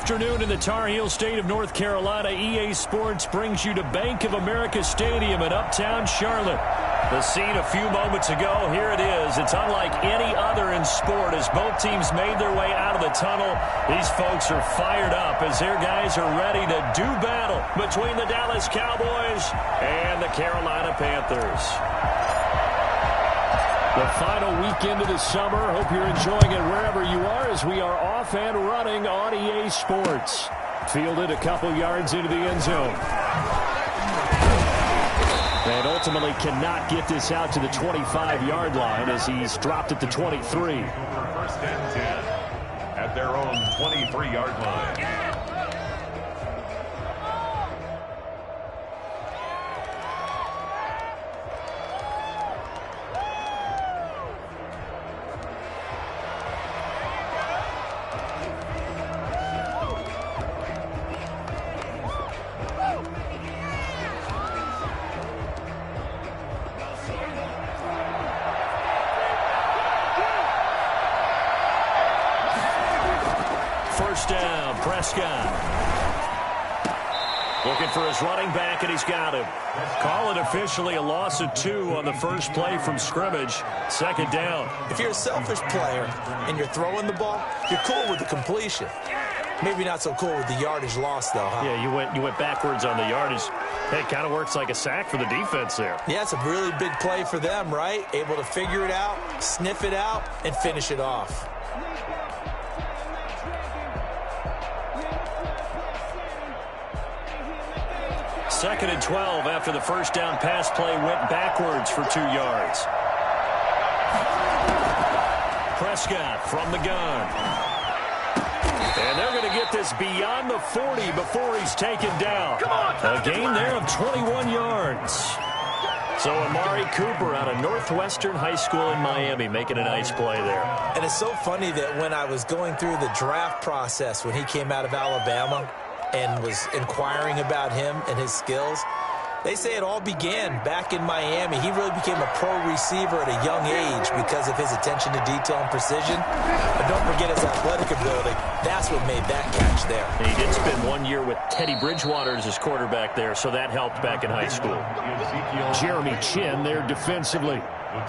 afternoon in the Tar Heel state of North Carolina. EA Sports brings you to Bank of America Stadium in uptown Charlotte. The scene a few moments ago, here it is. It's unlike any other in sport as both teams made their way out of the tunnel. These folks are fired up as their guys are ready to do battle between the Dallas Cowboys and the Carolina Panthers. The final weekend of the summer. Hope you're enjoying it wherever you are as we are off and running on EA Sports. Fielded a couple yards into the end zone. And ultimately cannot get this out to the 25-yard line as he's dropped at the 23. First and 10 at their own 23-yard line. First down, Prescott. Looking for his running back, and he's got him. Call it officially a loss of 2 on the first play from scrimmage. Second down. If you're a selfish player and you're throwing the ball, you're cool with the completion. Maybe not so cool with the yardage loss, though, huh? Yeah, you went backwards on the yardage. Hey, it kind of works like a sack for the defense there. Yeah, it's a really big play for them, right? Able to figure it out, sniff it out, and finish it off. Second and 12 after the first down pass play went backwards for 2 yards. Prescott from the gun. And they're going to get this beyond the 40 before he's taken down. A gain there of 21 yards. So Amari Cooper out of Northwestern High School in Miami making a nice play there. And it's so funny that when I was going through the draft process when he came out of Alabama and was inquiring about him and his skills, they say it all began back in Miami. He really became a pro receiver at a young age because of his attention to detail and precision. But don't forget his athletic ability. That's what made that catch there. He did spend 1 year with Teddy Bridgewater as his quarterback there, so that helped back in high school. Jeremy Chin there defensively.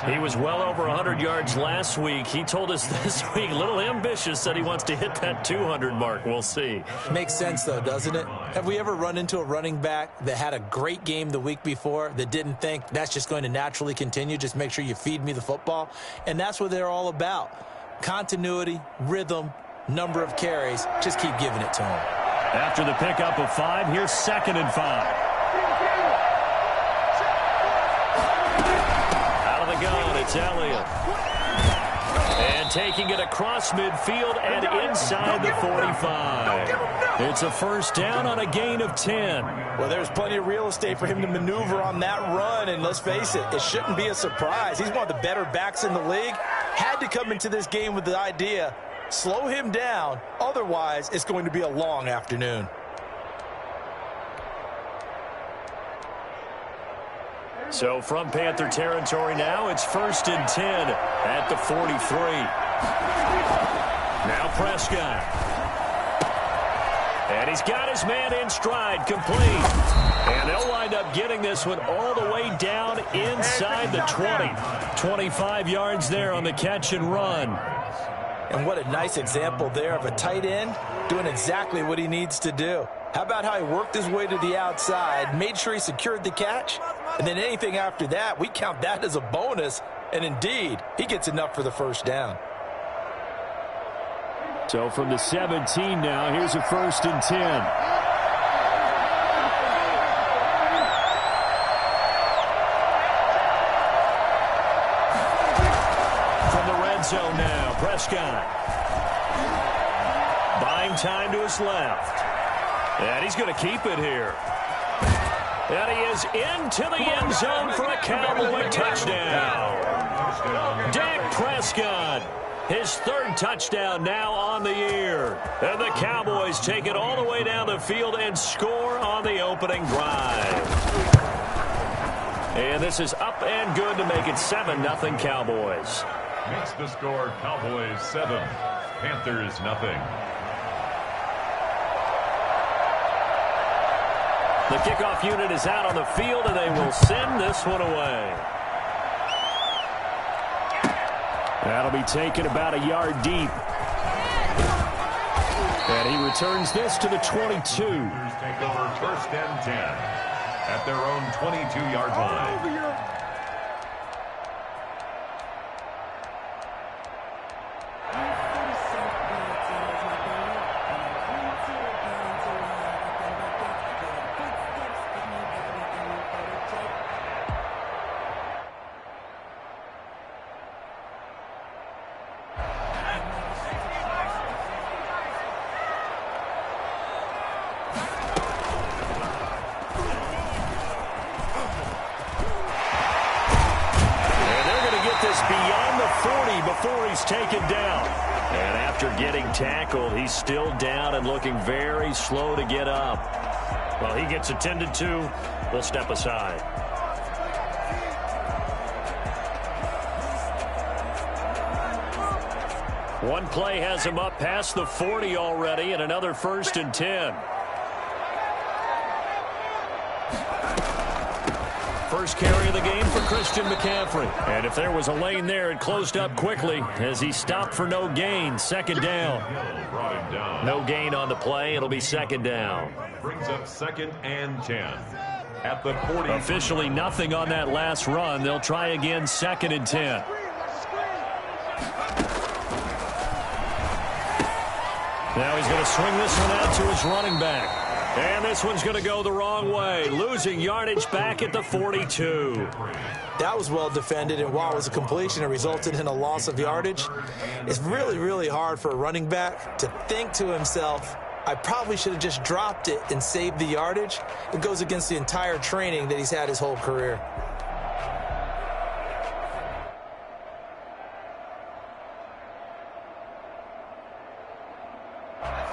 He was well over 100 yards last week. He told us this week, a little ambitious, said he wants to hit that 200 mark. We'll see. Makes sense, though, doesn't it? Have we ever run into a running back that had a great game the week before that didn't think that's just going to naturally continue? Just make sure you feed me the football. And that's what they're all about. Continuity, rhythm, number of carries. Just keep giving it to him. After the pickup of 5, here's 2nd and 5. It's Elliott. And taking it across midfield and inside the 45. It's a first down on a gain of 10. Well, there's plenty of real estate for him to maneuver on that run, and let's face it, it shouldn't be a surprise. He's one of the better backs in the league. Had to come into this game with the idea, slow him down, otherwise it's going to be a long afternoon. So from Panther territory now, it's 1st and 10 at the 43. Now Prescott. And he's got his man in stride, complete. And they'll wind up getting this one all the way down inside the 20. 25 yards there on the catch and run. And what a nice example there of a tight end doing exactly what he needs to do. How about how he worked his way to the outside, made sure he secured the catch, and then anything after that, we count that as a bonus. And indeed, he gets enough for the first down. So from the 17 now, here's a 1st and 10. From the red zone now, Prescott. Buying time to his left. And he's going to keep it here. And he is into the end zone for a Cowboy touchdown. Dak Prescott, his 3rd touchdown now on the year. And the Cowboys take it all the way down the field and score on the opening drive. And this is up and good to make it 7-0 Cowboys. Makes the score Cowboys 7, Panthers 0. The kickoff unit is out on the field, and they will send this one away. That'll be taken about a yard deep. And he returns this to the 22. Take over first and 10 at their own 22-yard line. Before he's taken down. And after getting tackled, he's still down and looking very slow to get up. Well, he gets attended to. We'll step aside. One play has him up past the 40 already, and another 1st and 10. First carry of the game for Christian McCaffrey. And if there was a lane there, it closed up quickly as he stopped for no gain. 2nd down. No gain on the play. It'll be 2nd down. Brings up 2nd and 10 at the 40. Officially nothing on that last run. They'll try again, 2nd and 10. Now he's going to swing this one out to his running back. And this one's going to go the wrong way, losing yardage back at the 42. That was well defended, and while it was a completion, it resulted in a loss of yardage. It's really, really hard for a running back to think to himself, I probably should have just dropped it and saved the yardage. It goes against the entire training that he's had his whole career.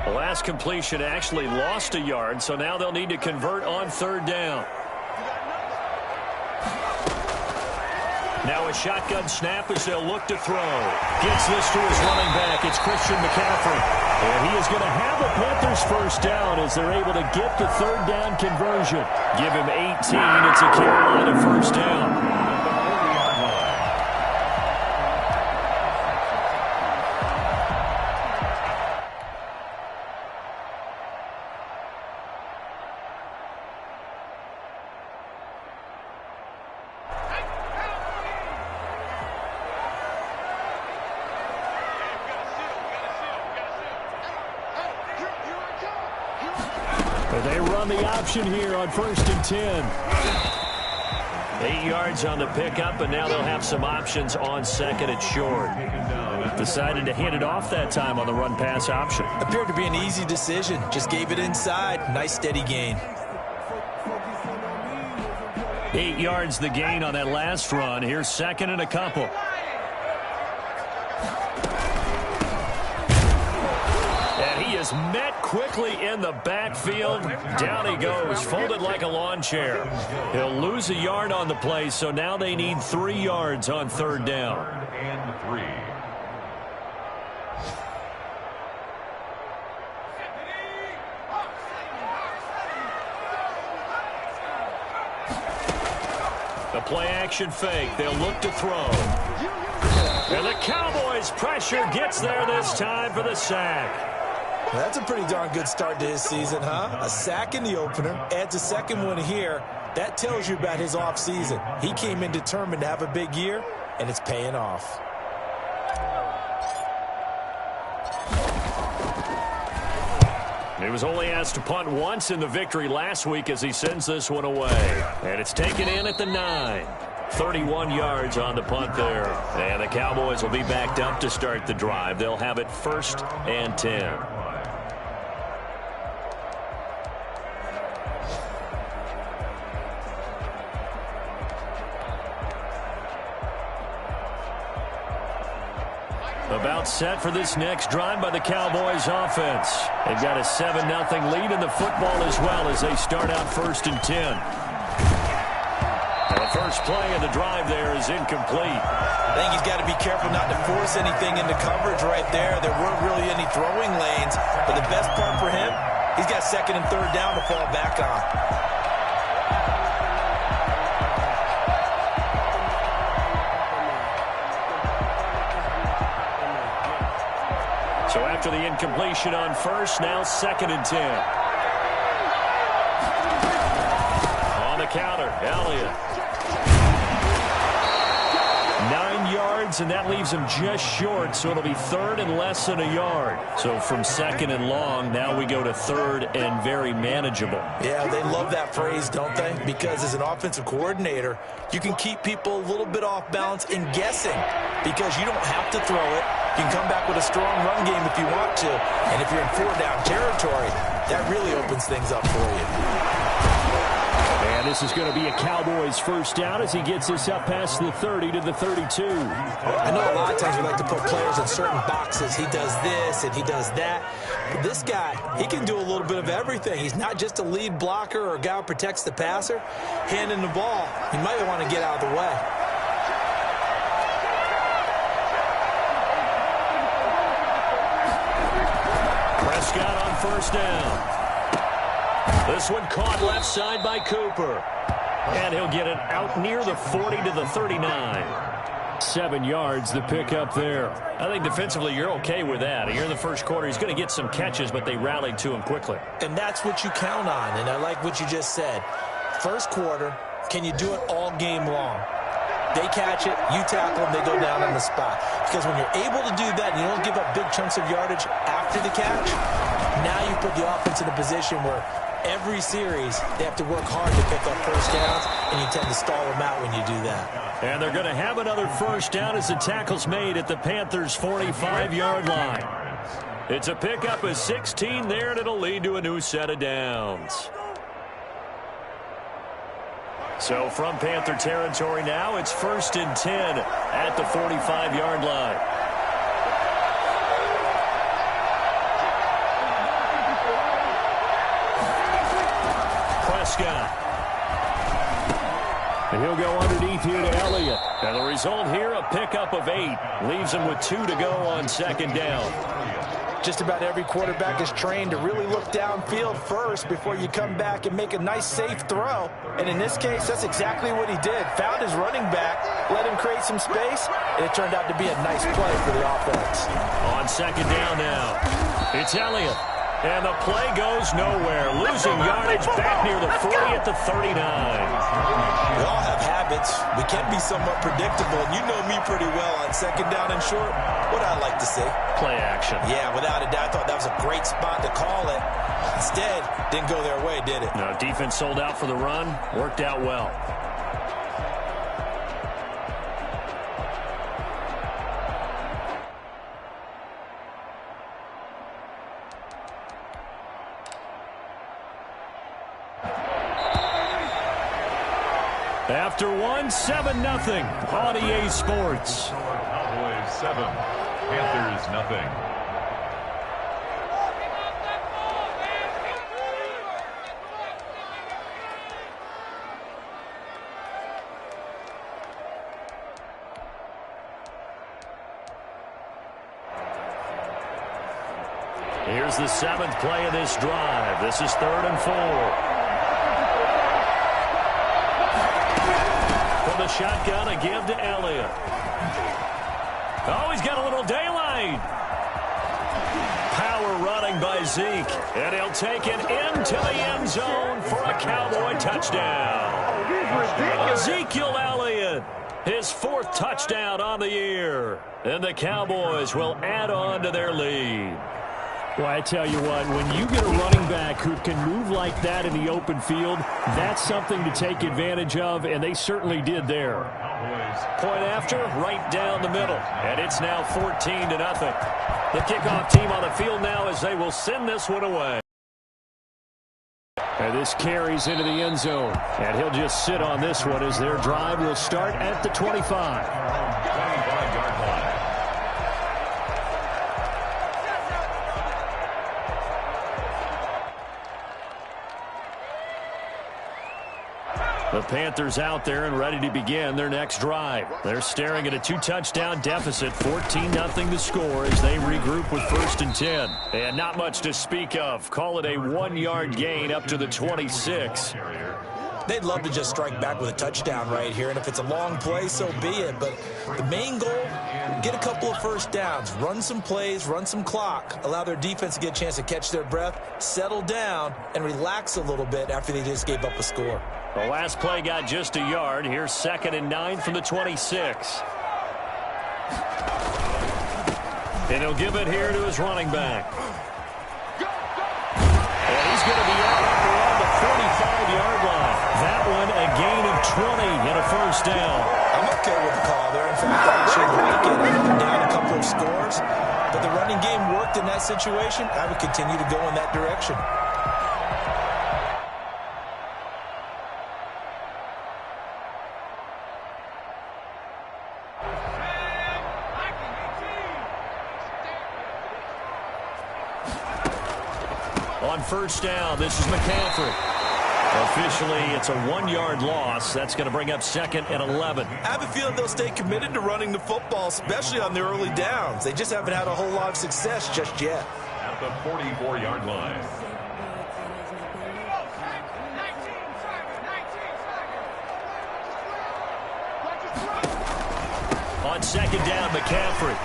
The last completion actually lost a yard, so now they'll need to convert on 3rd down. Now a shotgun snap as they'll look to throw. Gets this to his running back. It's Christian McCaffrey. And he is going to have the Panthers 1st down as they're able to get the 3rd down conversion. Give him 18. It's a Carolina 1st down. They run the option here on 1st and 10. 8 yards on the pickup, and now they'll have some options on 2nd and short. Decided to hand it off that time on the run-pass option. Appeared to be an easy decision. Just gave it inside. Nice steady gain. 8 yards the gain on that last run. Here's 2nd and a couple. Met quickly in the backfield. Down he goes, folded like a lawn chair. He'll lose a yard on the play, so now they need 3 yards on 3rd down. And 3. The play action fake. They'll look to throw. And the Cowboys' pressure gets there this time for the sack. Well, that's a pretty darn good start to his season, huh? A sack in the opener, adds a 2nd one here. That tells you about his offseason. He came in determined to have a big year, and it's paying off. He was only asked to punt once in the victory last week as he sends this one away. And it's taken in at the 9. 31 yards on the punt there. And the Cowboys will be backed up to start the drive. They'll have it 1st and 10. About set for this next drive by the Cowboys offense. They've got a 7-0 lead in the football as well as they start out 1st and 10. And the first play of the drive there is incomplete. I think he's got to be careful not to force anything into coverage right there. There weren't really any throwing lanes, but the best part for him, he's got 2nd and 3rd down to fall back on. So after the incompletion on first, now 2nd and 10. On the counter, Elliott. 9 yards, and that leaves him just short, so it'll be 3rd and less than a yard. So from 2nd and long, now we go to 3rd and very manageable. Yeah, they love that phrase, don't they? Because as an offensive coordinator, you can keep people a little bit off balance and guessing because you don't have to throw it. You can come back with a strong run game if you want to. And if you're in 4-down territory, that really opens things up for you. And this is going to be a Cowboys first down as he gets this up past the 30 to the 32. I know a lot of times we like to put players in certain boxes. He does this and he does that. But this guy, he can do a little bit of everything. He's not just a lead blocker or a guy who protects the passer. Handing the ball, he might want to get out of the way. Prescott on first down. This one caught left side by Cooper. And he'll get it out near the 40 to the 39. 7 yards, the pickup there. I think defensively you're okay with that. Here in the first quarter, he's going to get some catches, but they rallied to him quickly. And that's what you count on, and I like what you just said. First quarter, can you do it all game long? They catch it, you tackle them, they go down on the spot. Because when you're able to do that and you don't give up big chunks of yardage after the catch, now you put the offense in a position where every series they have to work hard to pick up first downs, and you tend to stall them out when you do that. And they're going to have another first down as the tackle's made at the Panthers' 45-yard line. It's a pickup of 16 there, and it'll lead to a new set of downs. So from Panther territory now, it's 1st and 10 at the 45-yard line. Prescott. And he'll go underneath here to Elliott. And the result here, a pickup of 8. Leaves him with 2 to go on 2nd down. Just about every quarterback is trained to really look downfield first before you come back and make a nice, safe throw. And in this case, that's exactly what he did. Found his running back, let him create some space, and it turned out to be a nice play for the offense. On 2nd down now, it's Elliott. And the play goes nowhere. Losing yardage back near the 40 at the 39. We all have habits. We can be somewhat predictable. And you know me pretty well on 2nd down and short. What I'd like to see. Play action. Yeah, without a doubt. I thought that was a great spot to call it. Instead, didn't go their way, did it? No, defense sold out for the run. Worked out well. After one, 7-0 on EA Sports. Cowboys 7, Panthers 0. Here's the 7th play of this drive. This is 3rd and 4. The shotgun, a give to Elliott. Oh, he's got a little daylight. Power running by Zeke. And he'll take it into the end zone for a Cowboy touchdown. Ezekiel Elliott, his 4th touchdown on the year. And the Cowboys will add on to their lead. Well, I tell you what, when you get a running back who can move like that in the open field, that's something to take advantage of, and they certainly did there. Point after, right down the middle, and it's now 14-0. The kickoff team on the field now as they will send this one away. And this carries into the end zone, and he'll just sit on this one as their drive will start at the 25. 25-yard line. The Panthers out there and ready to begin their next drive. They're staring at a 2-touchdown deficit, 14-0 to score as they regroup with 1st and 10. And not much to speak of. Call it a 1-yard gain up to the 26. They'd love to just strike back with a touchdown right here, and if it's a long play, so be it. But the main goal, get a couple of first downs, run some plays, run some clock, allow their defense to get a chance to catch their breath, settle down, and relax a little bit after they just gave up a score. The last play got just a yard. Here's 2nd and 9 from the 26. And he'll give it here to his running back. And he's going to be out around the 45-yard line. That one a gain of 20 and a first down. I'm okay with the call there. In fact, I actually like it. I know down a couple of scores, but the running game worked in that situation. I would continue to go in that direction. On first down, this is McCaffrey. Officially, it's a 1-yard loss. That's going to bring up 2nd and 11. I have a feeling they'll stay committed to running the football, especially on the early downs. They just haven't had a whole lot of success just yet. At the 44-yard line. On 2nd down, McCaffrey.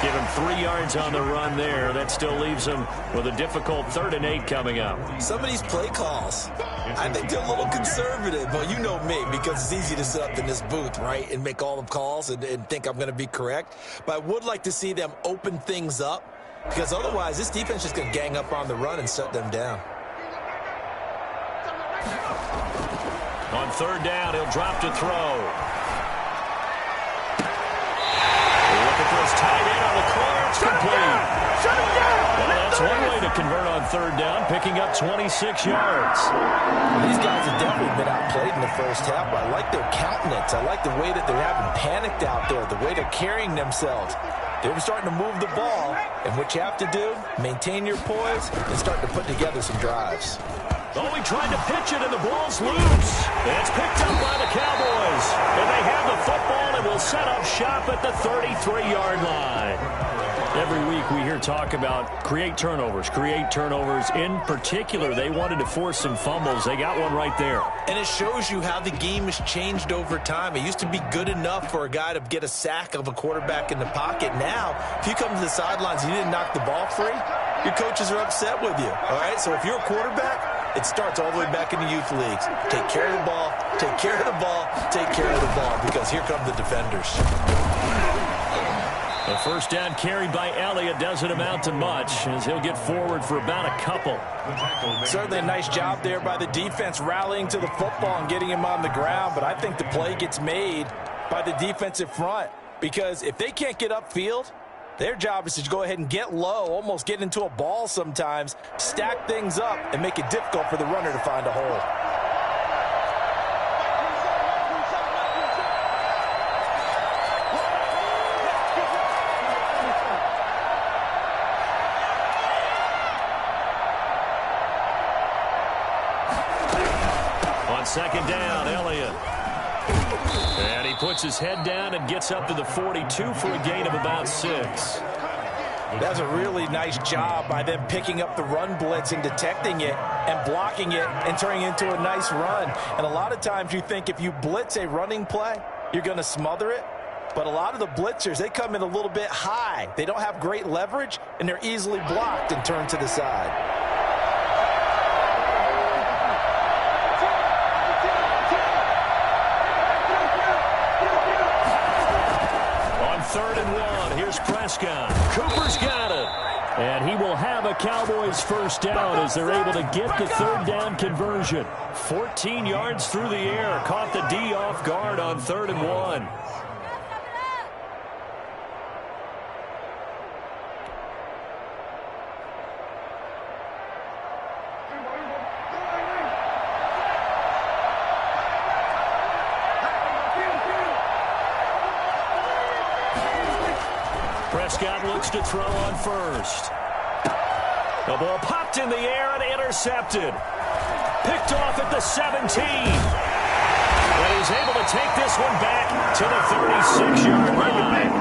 Give him 3 yards on the run there. That still leaves him with a difficult 3rd and 8 coming up. Some of these play calls, I think they're a little conservative. Well, you know me, because it's easy to sit up in this booth, right, and make all the calls and think I'm going to be correct. But I would like to see them open things up, because otherwise this defense is going to gang up on the run and shut them down. On 3rd down, he'll drop to throw. Tied in on the corner. It's complete. Well, that's one way to convert on 3rd down, picking up 26 yards. These guys have definitely been outplayed in the first half. I like their countenance. I like the way that they're having panicked out there, the way they're carrying themselves. They're starting to move the ball, and what you have to do, maintain your poise and start to put together some drives. Oh, he tried to pitch it, and the ball's loose. It's picked up by the Cowboys. And they have the football and will set up shop at the 33-yard line. Every week we hear talk about create turnovers. In particular, they wanted to force some fumbles. They got one right there. And it shows you how the game has changed over time. It used to be good enough for a guy to get a sack of a quarterback in the pocket. Now, if you come to the sidelines and you didn't knock the ball free, your coaches are upset with you. All right, so if you're a quarterback, it starts all the way back in the youth leagues. Take care of the ball, take care of the ball, take care of the ball, because here come the defenders. The first down carried by Elliott doesn't amount to much, as he'll get forward for about a couple. Certainly a nice job there by the defense rallying to the football and getting him on the ground, but I think the play gets made by the defensive front, because if they can't get upfield, their job is to go ahead and get low, almost get into a ball sometimes, stack things up, and make it difficult for the runner to find a hole. On 2nd down, Elliott. And he puts his head down and gets up to the 42 for a gain of about 6. That's a really nice job by them picking up the run blitz and detecting it and blocking it and turning it into a nice run. And a lot of times you think if you blitz a running play, you're going to smother it. But a lot of the blitzers, they come in a little bit high. They don't have great leverage, and they're easily blocked and turned to the side. Third and 1. Here's Prescott. Cooper's got it. And he will have a Cowboys first down as they're able to get the 3rd down conversion. 14 yards through the air. Caught the D off guard on 3rd and 1. Prescott looks to throw on first. The ball popped in the air and intercepted. Picked off at the 17. And he's able to take this one back to the 36-yard line.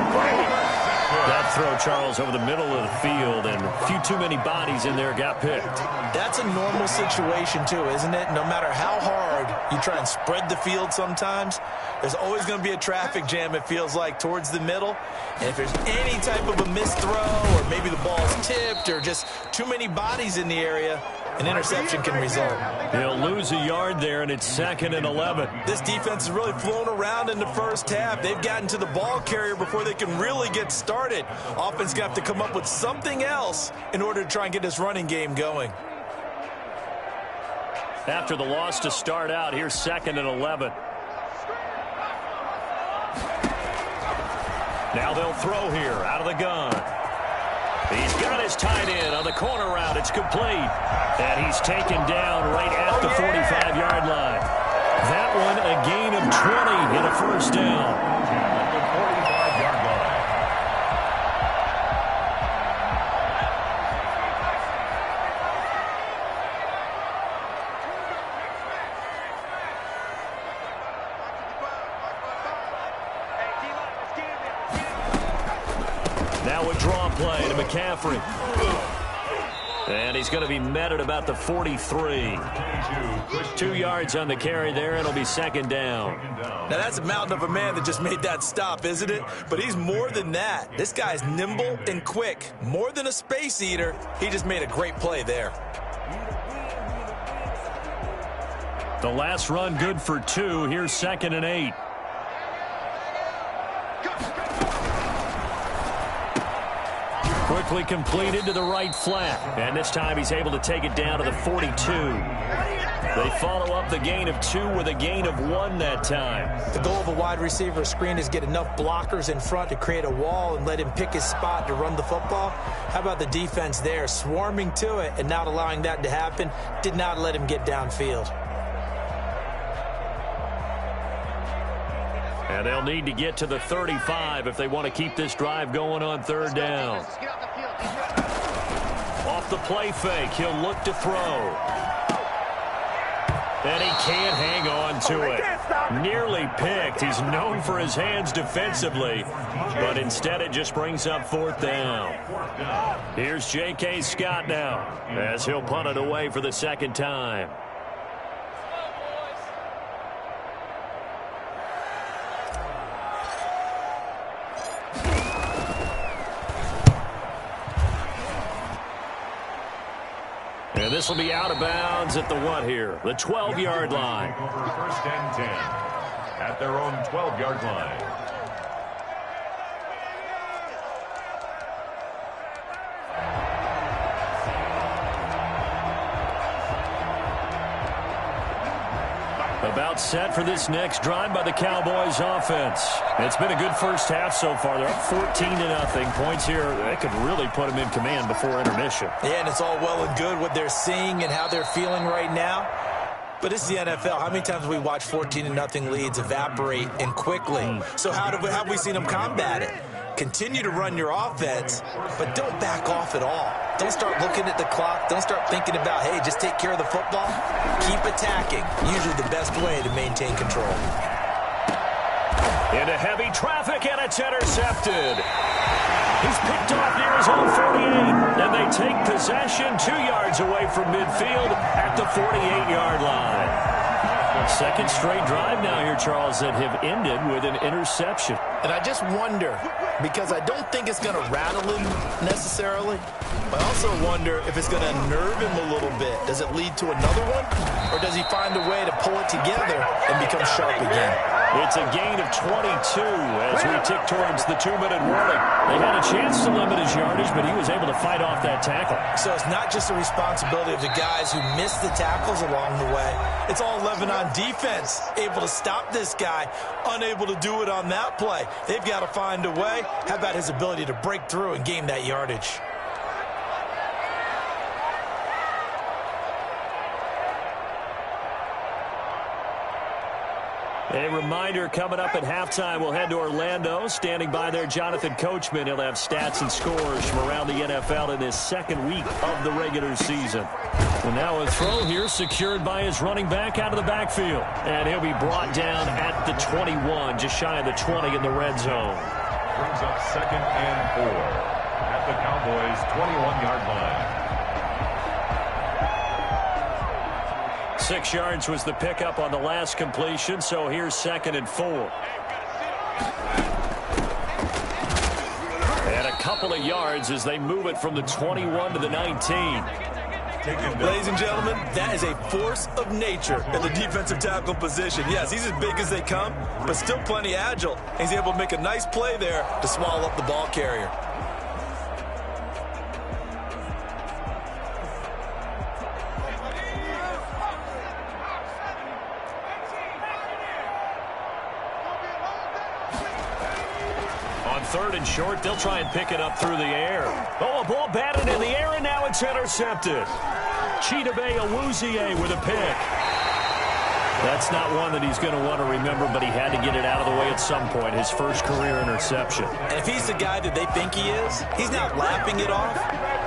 That throw, Charles, over the middle of the field, and a few too many bodies in there got picked. That's a normal situation, too, isn't it? No matter how hard you try and spread the field sometimes, there's always going to be a traffic jam, it feels like, towards the middle. And if there's any type of a missed throw, or maybe the ball's tipped, or just too many bodies in the area, an interception can result. He'll lose a yard there, and it's 2nd and 11. This defense has really flown around in the first half. They've gotten to the ball carrier before they can really get started. Offense going to have to come up with something else in order to try and get this running game going. After the loss to start out, here's 2nd and 11. Now they'll throw here out of the gun. He's got his tight end on the corner route. It's complete. And he's taken down right at the 45-yard line. That one a gain of 20 and a first down. At the 45-yard line. Now a draw play to McCaffrey. And he's going to be met at about the 43. 2 yards on the carry there, and it'll be 2nd down. Now, that's a mountain of a man that just made that stop, isn't it? But he's more than that. This guy's nimble and quick. More than a space eater, he just made a great play there. The last run good for 2. Here's 2nd and 8. Quickly completed to the right flat. And this time he's able to take it down to the 42. They follow up the gain of 2 with a gain of 1 that time. The goal of a wide receiver screen is get enough blockers in front to create a wall and let him pick his spot to run the football. How about the defense there, swarming to it and not allowing that to happen? Did not let him get downfield. And they'll need to get to the 35 if they want to keep this drive going on 3rd down. Off the play fake, he'll look to throw. And he can't hang on to it. Nearly picked. He's known for his hands defensively, but instead it just brings up 4th down. Here's J.K. Scott now as he'll punt it away for the 2nd time. And this will be out of bounds at the what here? The 12-yard line. Over 1st and 10 at their own 12-yard line. About set for this next drive by the Cowboys offense. It's been a good first half so far. They're up 14-0. Points here, they could really put them in command before intermission. Yeah, and it's all well and good what they're seeing and how they're feeling right now. But this is the NFL. How many times have we watched 14-0 leads evaporate and quickly? So how have we seen them combat it? Continue to run your offense, but don't back off at all. Don't start looking at the clock. Don't start thinking about, hey, just take care of the football. Keep attacking. Usually the best way to maintain control. Into heavy traffic, and it's intercepted. He's picked off near his own 48, and they take possession 2 yards away from midfield at the 48-yard line. Second straight drive now here, Charles, that have ended with an interception. And I just wonder, because I don't think it's going to rattle him necessarily, but I also wonder if it's going to nerve him a little bit. Does it lead to another one, or does he find a way to pull it together and become sharp again? It's a gain of 22 as we tick towards the 2-minute warning. They had a chance to limit his yardage, but he was able to fight off that tackle. So it's not just the responsibility of the guys who missed the tackles along the way. It's all 11 on defense, able to stop this guy, unable to do it on that play. They've got to find a way. How about his ability to break through and gain that yardage? A reminder, coming up at halftime, we'll head to Orlando. Standing by there, Jonathan Coachman. He'll have stats and scores from around the NFL in his 2nd week of the regular season. And now a throw here secured by his running back out of the backfield. And he'll be brought down at the 21, just shy of the 20 in the red zone. brings up 2nd and 4 at the Cowboys' 21-yard line. 6 yards was the pickup on the last completion, so here's 2nd and 4. And a couple of yards as they move it from the 21 to the 19. Ladies and gentlemen, that is a force of nature in the defensive tackle position. Yes, he's as big as they come, but still plenty agile. He's able to make a nice play there to swallow up the ball carrier. On 3rd and short, they'll try and pick it up through the air. Oh, a ball batted in the air, and now it's intercepted. Chidobe Awuzie with a pick. That's not one that he's going to want to remember, but he had to get it out of the way at some point, his first career interception. And if he's the guy that they think he is, he's not lapping it off,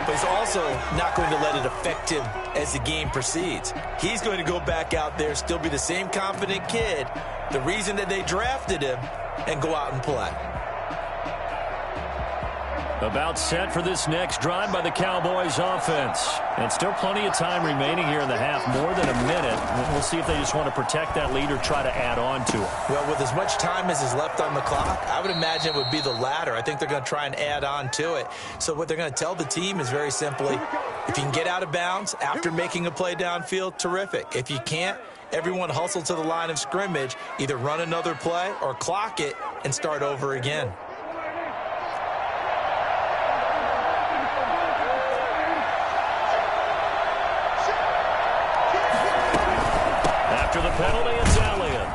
but he's also not going to let it affect him as the game proceeds. He's going to go back out there, still be the same confident kid, the reason that they drafted him, and go out and play. About set for this next drive by the Cowboys offense. And still plenty of time remaining here in the half, more than a minute. We'll see if they just want to protect that lead or try to add on to it. Well, with as much time as is left on the clock, I would imagine it would be the latter. I think they're going to try and add on to it. So what they're going to tell the team is very simply, if you can get out of bounds after making a play downfield, terrific. If you can't, everyone hustle to the line of scrimmage, either run another play or clock it and start over again. After the penalty, it's Elliott.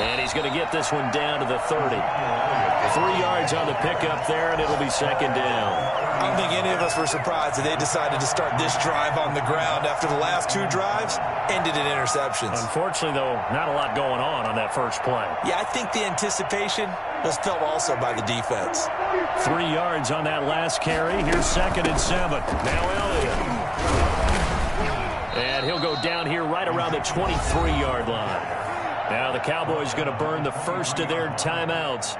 And he's going to get this one down to the 30. 3 yards on the pickup there, and it'll be 2nd down. I don't think any of us were surprised that they decided to start this drive on the ground after the last 2 drives ended in interceptions. Unfortunately, though, not a lot going on that first play. Yeah, I think the anticipation was felt also by the defense. 3 yards on that last carry. Here's 2nd and 7. Now Elliott. And he'll go down here right around the 23-yard line. Now the Cowboys going to burn the first of their timeouts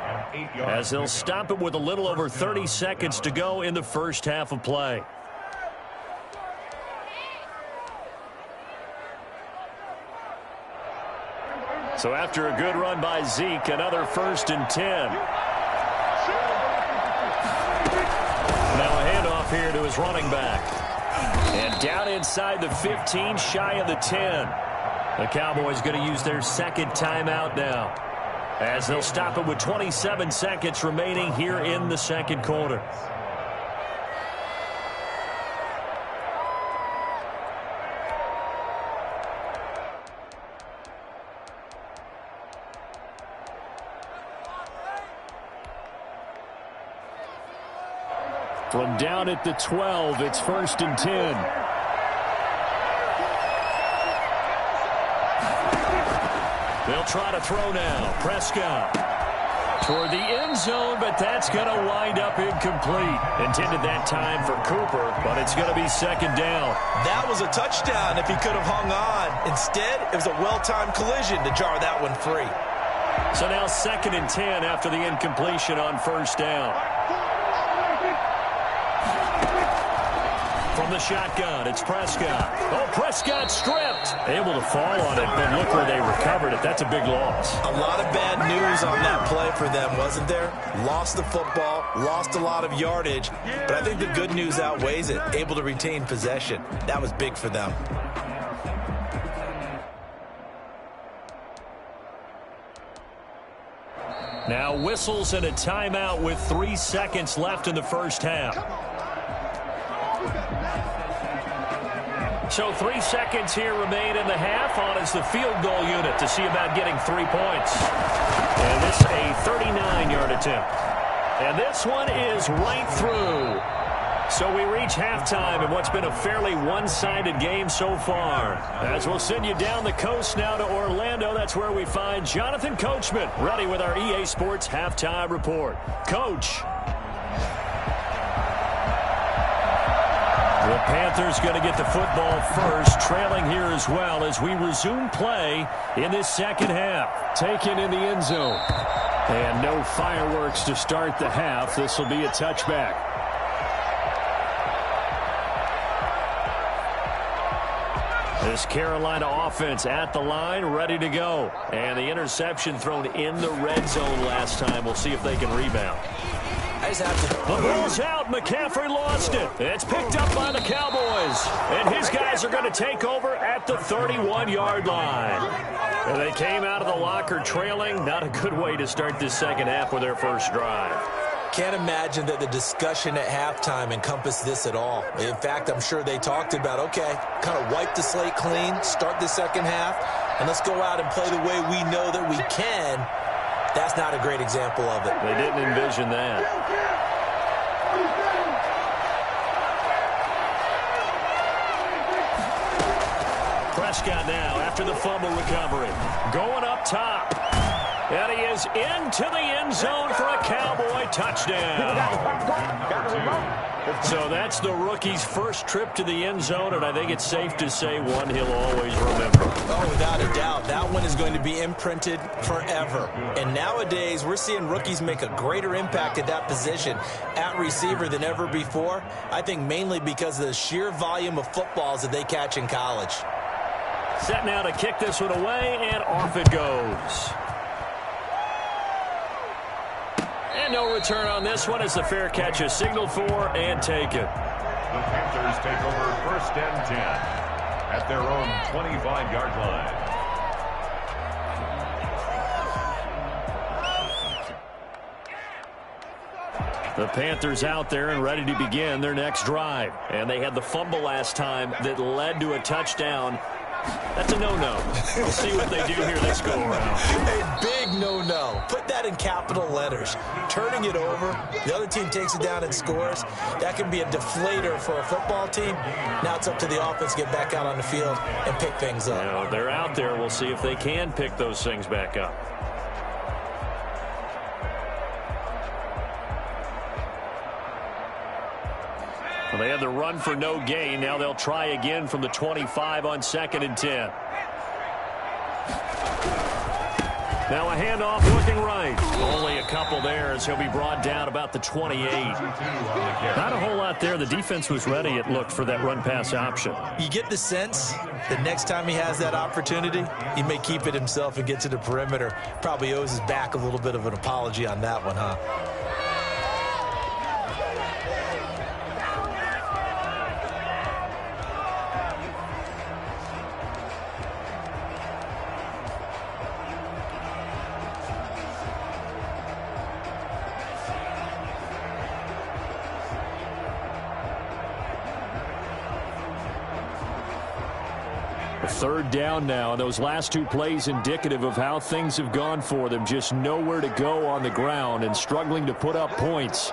as they'll stop it with a little over 30 seconds to go in the first half of play. So after a good run by Zeke, another 1st and 10. Now a handoff here to his running back. And down inside the 15, shy of the 10. The Cowboys going to use their 2nd timeout now, as they'll stop it with 27 seconds remaining here in the 2nd quarter. From down at the 12, it's 1st and 10. They'll try to throw now. Prescott toward the end zone, but that's going to wind up incomplete. Intended that time for Cooper, but it's going to be 2nd down. That was a touchdown if he could have hung on. Instead, it was a well-timed collision to jar that one free. So now 2nd and 10 after the incompletion on 1st down. From the shotgun, it's Prescott. Oh, Prescott stripped. Able to fall on it, but look where they recovered it. That's a big loss. A lot of bad news on that play for them, wasn't there? Lost the football, lost a lot of yardage, but I think the good news outweighs it. Able to retain possession. That was big for them. Now whistles and a timeout with 3 seconds left in the first half. So 3 seconds here remain in the half. On is the field goal unit to see about getting 3 points. And this a 39-yard attempt. And this one is right through. So we reach halftime in what's been a fairly one-sided game so far. As we'll send you down the coast now to Orlando, that's where we find Jonathan Coachman ready with our EA Sports Halftime Report. Coach. The Panthers going to get the football first, trailing here as well as we resume play in this second half. Taken in the end zone. And no fireworks to start the half. This will be a touchback. This Carolina offense at the line, ready to go. And the interception thrown in the red zone last time. We'll see if they can rebound. The ball's out. McCaffrey lost it. It's picked up by the Cowboys. And his guys are going to take over at the 31-yard line. And they came out of the locker trailing. Not a good way to start this second half with their first drive. Can't imagine that the discussion at halftime encompassed this at all. In fact, I'm sure they talked about, okay, kind of wipe the slate clean, start the second half, and let's go out and play the way we know that we can. That's not a great example of it. They didn't envision that. Prescott now after the fumble recovery. Going up top. And he is into the end zone for a Cowboy touchdown. So that's the rookie's first trip to the end zone, and I think it's safe to say one he'll always remember. Oh, without a doubt. That one is going to be imprinted forever. And nowadays, we're seeing rookies make a greater impact at that position at receiver than ever before. I think mainly because of the sheer volume of footballs that they catch in college. Set now to kick this one away, and off it goes. And no return on this one as the fair catch is signaled for and taken. The Panthers take over first and 10 at their own 25-yard line. The Panthers out there and ready to begin their next drive. And they had the fumble last time that led to a touchdown. That's a no-no. We'll see what they do here this go-around. A big no-no. Put that in capital letters. Turning it over, the other team takes it down and scores. That can be a deflator for a football team. Now it's up to the offense to get back out on the field and pick things up. You know, they're out there. We'll see if they can pick those things back up. Well, they had the run for no gain. Now they'll try again from the 25 on 2nd and 10. Now a handoff looking right. Only a couple there as he'll be brought down about the 28. Not a whole lot there. The defense was ready, it looked, for that run-pass option. You get the sense that next time he has that opportunity, he may keep it himself and get to the perimeter. Probably owes his back a little bit of an apology on that one, huh? Third down now, and those last two plays indicative of how things have gone for them. Just nowhere to go on the ground and struggling to put up points.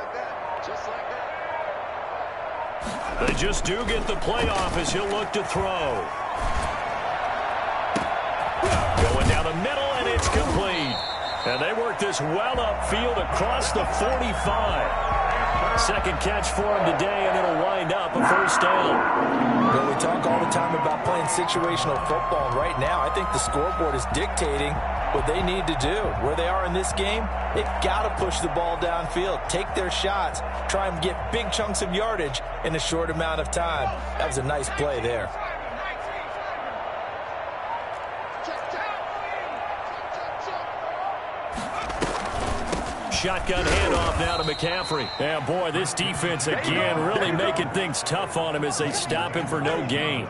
They just do get the playoff as he'll look to throw. Going down the middle, and it's complete. And they work this well upfield across the 45. Second catch for him today, and it'll wind up a first down. Well, we talk all the time about playing situational football. Right now, I think the scoreboard is dictating what they need to do. Where they are in this game, they've got to push the ball downfield, take their shots, try and get big chunks of yardage in a short amount of time. That was a nice play there. Shotgun handoff now to McCaffrey. Yeah, boy, this defense again really making things tough on him as they stop him for no gain.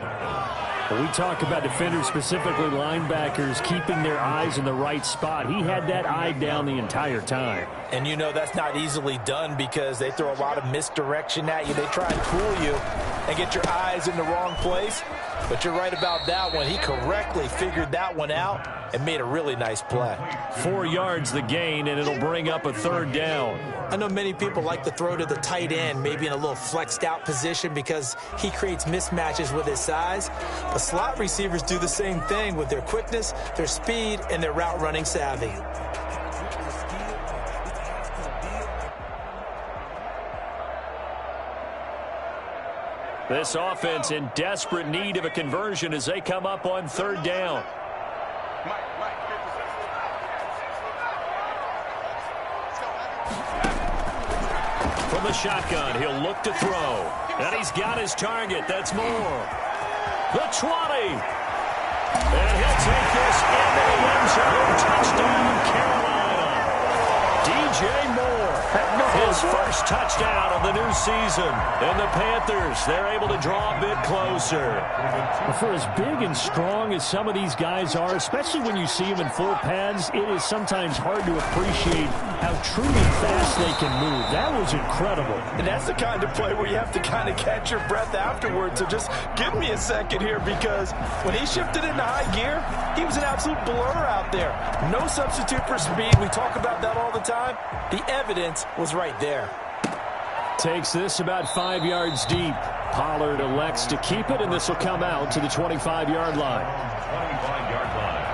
When we talk about defenders, specifically linebackers, keeping their eyes in the right spot, he had that eye down the entire time. And you know that's not easily done because they throw a lot of misdirection at you. They try and fool you and get your eyes in the wrong place. But you're right about that one. He correctly figured that one out and made a really nice play. 4 yards the gain, and it'll bring up a third down. I know many people like to throw to the tight end, maybe in a little flexed out position because he creates mismatches with his size. But slot receivers do the same thing with their quickness, their speed, and their route running savvy. This offense in desperate need of a conversion as they come up on third down. From the shotgun, he'll look to throw. And he's got his target. That's Moore. The 20. And he'll take this into the end zone. Touchdown, Carolina. DJ Moore. His first touchdown of the new season. And the Panthers, they're able to draw a bit closer. For as big and strong as some of these guys are, especially when you see them in full pads, it is sometimes hard to appreciate how truly fast they can move. That was incredible. And that's the kind of play where you have to kind of catch your breath afterwards. So just give me a second here, because when he shifted into high gear, he was an absolute blur out there. No substitute for speed. We talk about that all the time. The evidence was right there. Takes this about 5 yards deep. Pollard elects to keep it, and this will come out to the 25-yard line. 25-yard line.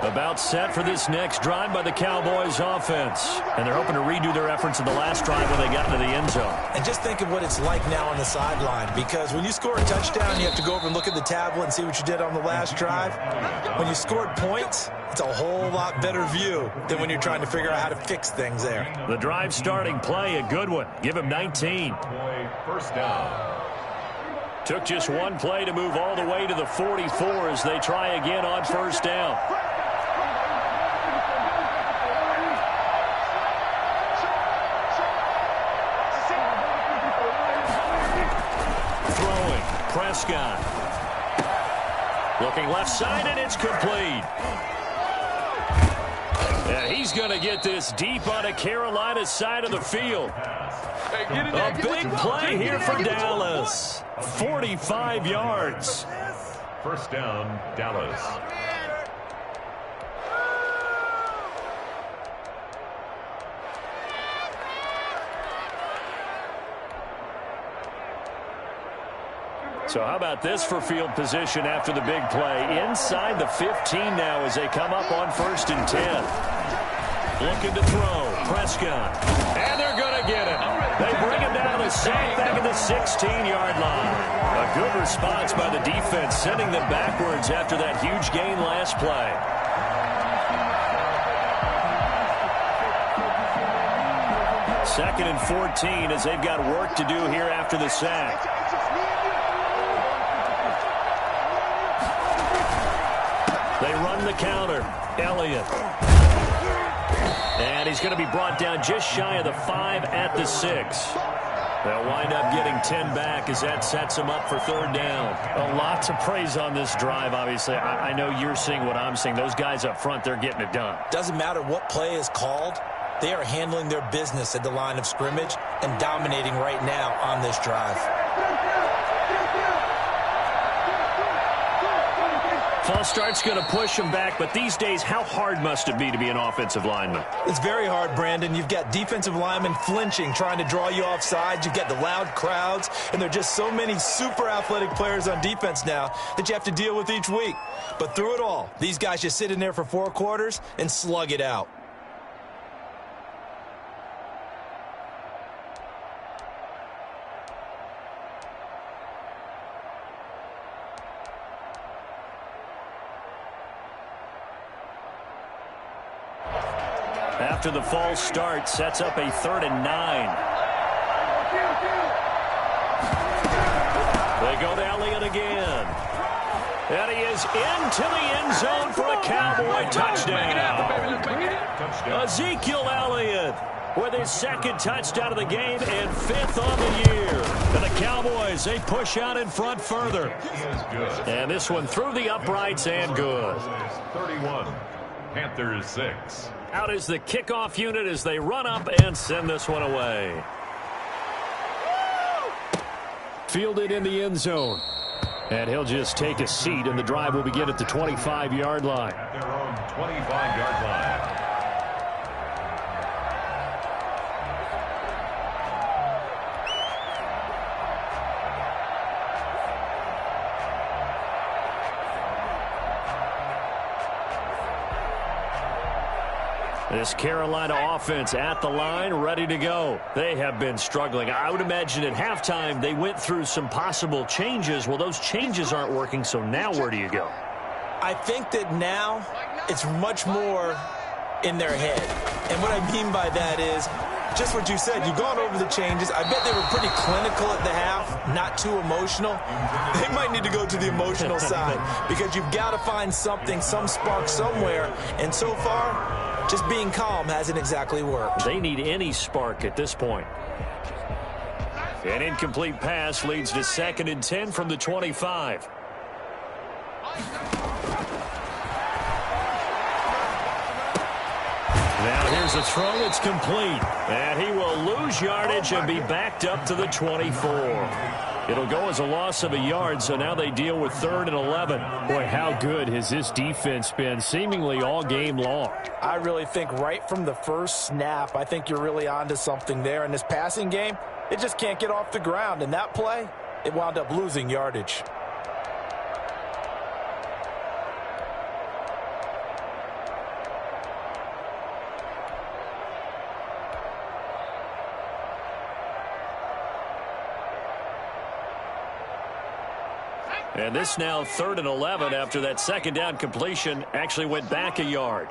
About set for this next drive by the Cowboys offense. And they're hoping to redo their efforts in the last drive when they got into the end zone. And just think of what it's like now on the sideline, because when you score a touchdown, you have to go over and look at the tablet and see what you did on the last drive. When you scored points, it's a whole lot better view than when you're trying to figure out how to fix things there. The drive starting play, a good one. Give him 19. First down. Took just one play to move all the way to the 44 as they try again on first down. Prescott. Looking left side, and it's complete. And he's going to get this deep on a Carolina side of the field. A big play here for Dallas. 45 yards. First down, Dallas. So how about this for field position after the big play? Inside the 15 now as they come up on 1st and 10. Looking to throw. Prescott. And they're going to get it. They bring him down to the sack back at the 16-yard line. A good response by the defense, sending them backwards after that huge gain last play. Second and 14 as they've got work to do here after the sack. They run the counter. Elliott. And he's going to be brought down just shy of the 5 at the 6. They'll wind up getting 10 back as that sets them up for 3rd down. Well, lots of praise on this drive, obviously. I know you're seeing what I'm seeing. Those guys up front, they're getting it done. Doesn't matter what play is called. They are handling their business at the line of scrimmage and dominating right now on this drive. False start's going to push him back, but these days, how hard must it be to be an offensive lineman? It's very hard, Brandon. You've got defensive linemen flinching, trying to draw you off sides. You've got the loud crowds, and there are just so many super athletic players on defense now that you have to deal with each week. But through it all, these guys just sit in there for 4 quarters and slug it out. After the false start, sets up a 3rd and 9. They go to Elliott again. And he is into the end zone for a Cowboy touchdown. Ezekiel Elliott with his 2nd touchdown of the game and 5th on the year. And the Cowboys, they push out in front further. And this one through the uprights and good. 31, Panthers 6. Out is the kickoff unit as they run up and send this one away. Fielded in the end zone. And he'll just take a seat, and the drive will begin at the 25-yard line. At their own 25-yard line. This Carolina offense at the line, ready to go. They have been struggling. I would imagine at halftime they went through some possible changes. Well, those changes aren't working, so now where do you go? I think that now it's much more in their head. And what I mean by that is just what you said. You've gone over the changes. I bet they were pretty clinical at the half, not too emotional. They might need to go to the emotional side because you've got to find something, some spark somewhere. And so far, just being calm hasn't exactly worked. They need any spark at this point. An incomplete pass leads to 2nd and 10 from the 25. Now here's a throw. It's complete. And he will lose yardage and be backed up to the 24. It'll go as a loss of a yard, so now they deal with 3rd and 11. Boy, how good has this defense been seemingly all game long? I really think right from the first snap, I think you're really onto something there. In this passing game, it just can't get off the ground. And that play, it wound up losing yardage. And this now 3rd and 11 after that 2nd down completion actually went back a yard.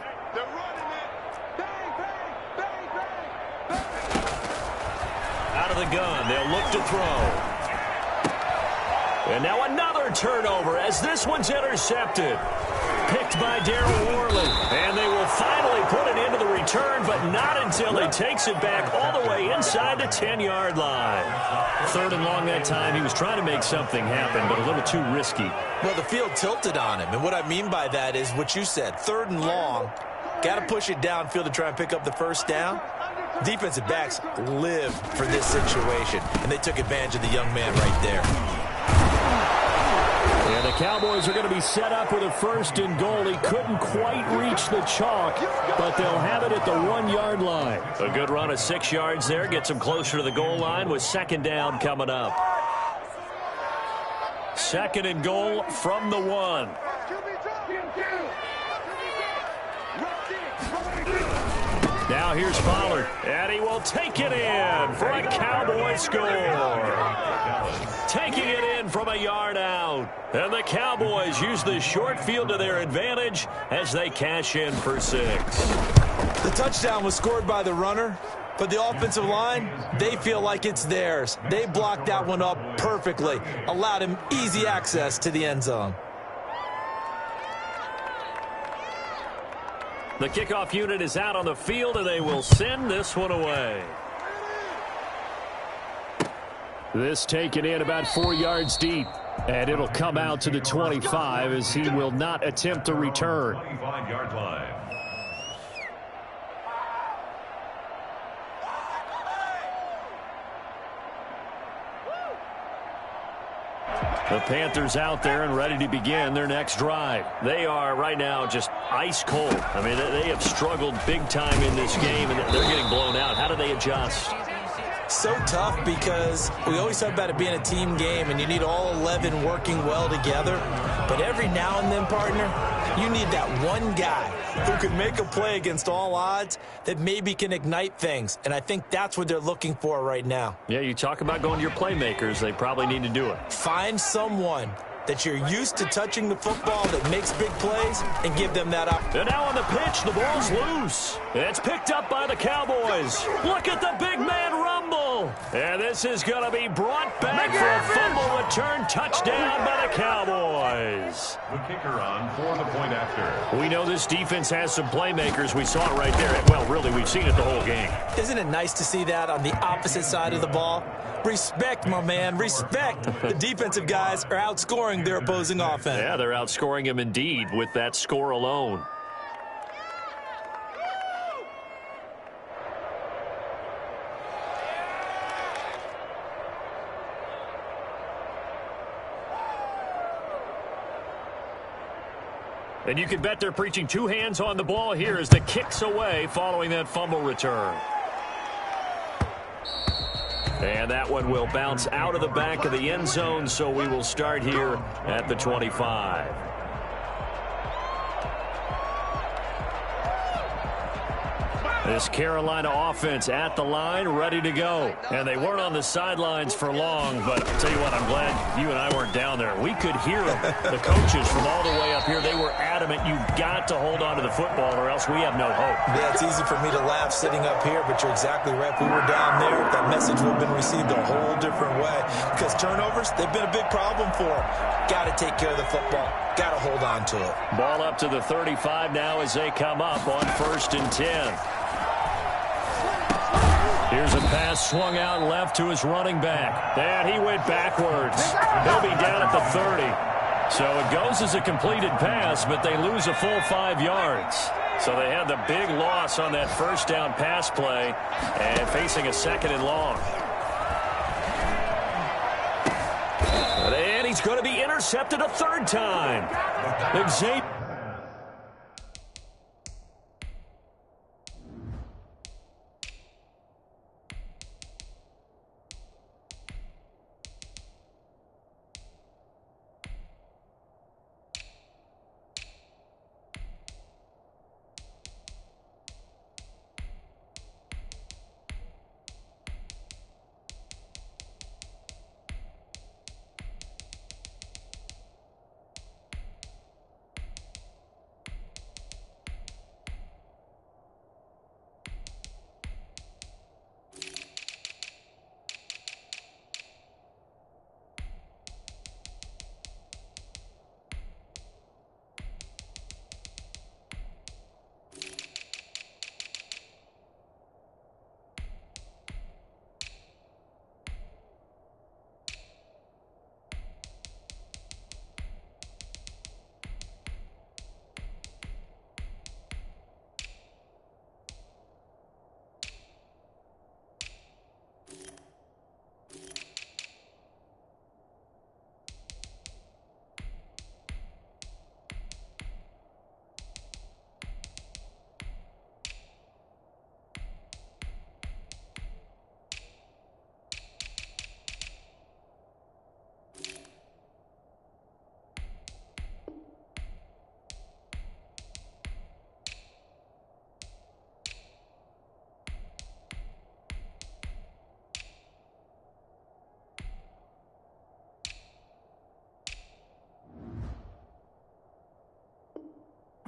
Out of the gun, they'll look to throw. And now another turnover as this one's intercepted. Picked by Darryl Worley. And they will finally put it into the return, but not until he takes it back all the way inside the 10-yard line. 3rd and long that time. He was trying to make something happen, but a little too risky. Well, the field tilted on him. And what I mean by that is what you said. 3rd and long. Got to push it downfield to try and pick up the first down. Defensive backs live for this situation. And they took advantage of the young man right there. And the Cowboys are going to be set up with a 1st and goal. He couldn't quite reach the chalk, but they'll have it at the 1-yard line. A good run of 6 yards there. Gets them closer to the goal line with 2nd down coming up. 2nd and goal from the 1. Now here's Pollard, and he will take it in for a Cowboy score. Taking it in from a yard out. And the Cowboys use the short field to their advantage as they cash in for 6. The touchdown was scored by the runner, but the offensive line, they feel like it's theirs. They blocked that one up perfectly, allowed him easy access to the end zone. The kickoff unit is out on the field, and they will send this one away. This taken in about 4 yards deep, and it'll come out to the 25 as he will not attempt to return. 25-yard line. The Panthers out there and ready to begin their next drive. They are right now just ice cold. I mean, they have struggled big time in this game, and they're getting blown out. How do they adjust? So tough because we always talk about it being a team game, and you need all 11 working well together. But every now and then, partner, you need that one guy who can make a play against all odds that maybe can ignite things. And I think that's what they're looking for right now. Yeah, you talk about going to your playmakers. They probably need to do it. Find someone that you're used to touching the football that makes big plays and give them that opportunity. And now on the pitch, the ball's loose. It's picked up by the Cowboys. Look at the big man rumble. And this is going to be brought back for a fumble return touchdown by the Cowboys. The kicker on for the point after. We know this defense has some playmakers. We saw it right there. Well, really, we've seen it the whole game. Isn't it nice to see that on the opposite side of the ball? Respect, my man, respect. The defensive guys are outscoring their opposing offense. Yeah, they're outscoring him indeed with that score alone. And you can bet they're preaching 2 hands on the ball here as the kick's away following that fumble return. And that one will bounce out of the back of the end zone, so we will start here at the 25. This Carolina offense at the line, ready to go. And they weren't on the sidelines for long, but I'll tell you what, I'm glad you and I weren't down there. We could hear them. The coaches from all the way up here, they were adamant, you've got to hold on to the football or else we have no hope. Yeah, it's easy for me to laugh sitting up here, but you're exactly right. If we were down there, that message would have been received a whole different way. Because turnovers, they've been a big problem for them. Got to take care of the football. Got to hold on to it. Ball up to the 35 now as they come up on 1st and 10. Here's a pass swung out left to his running back. And he went backwards. He'll be down at the 30. So it goes as a completed pass, but they lose a full 5 yards. So they had the big loss on that first down pass play and facing a 2nd and long. And he's going to be intercepted a 3rd time. Xavier.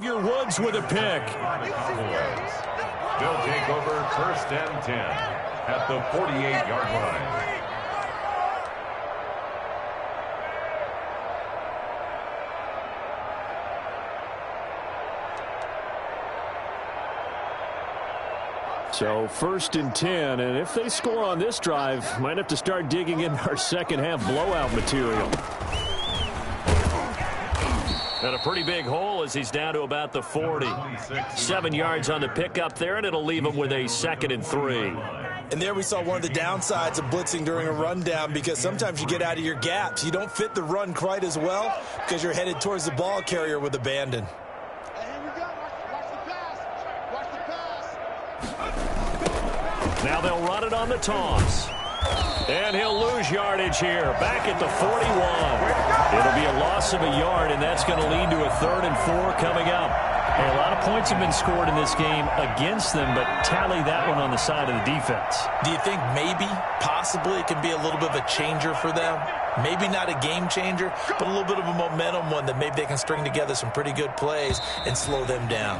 Woods with a pick. They'll take over 1st and 10 at the 48-yard line. So 1st and 10, and if they score on this drive, might have to start digging in our second half blowout material. And a pretty big hole as he's down to about the 40. 7 yards on the pickup there, and it'll leave him with a 2nd and 3. And there we saw one of the downsides of blitzing during a rundown, because sometimes you get out of your gaps. You don't fit the run quite as well because you're headed towards the ball carrier with abandon. Now they'll run it on the toss. And he'll lose yardage here. Back at the 41. It'll be a loss of a yard, and that's going to lead to a 3rd and 4 coming up. Hey, a lot of points have been scored in this game against them, but tally that one on the side of the defense. Do you think maybe, possibly, it can be a little bit of a changer for them? Maybe not a game changer, but a little bit of a momentum one that maybe they can string together some pretty good plays and slow them down.